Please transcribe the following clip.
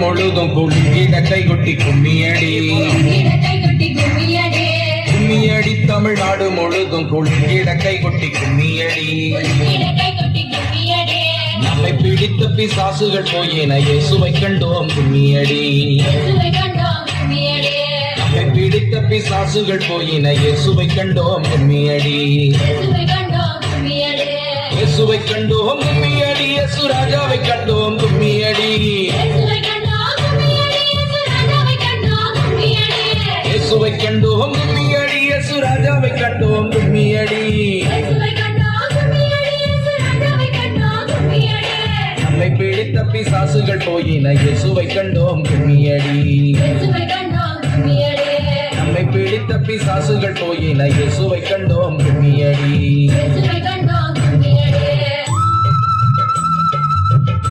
முழுதும் குலுங்கிட கைகொட்டி கும்மியடி கும்மியடி தமிழ்நாடு முழுதும் குலுங்கிட கைகொட்டி கும்மியடி நம்மை பிடித்த பிசாசுகள் போயின இயேசுவை கண்டோம் கும்மியடி நம்மை பிடித்த பிசாசுகள் போயின இயேசுவை கண்டோம் கும்மியடி இயேசுவை கண்டோம் கும்மியடி இயேசு ராஜாவை கண்டோம் கும்மியடி இயேசுவை கண்டோம் கும்மியடி இயேசு ராஜாவை கண்டோம் கும்மியடி நம்மை பிடித்த பிசாசுகள் போயின இயேசுவை கண்டோம் கும்மியடி நம்மை பிடித்த பிசாசுகள் போயின இயேசுவை கண்டோம் கும்மியடி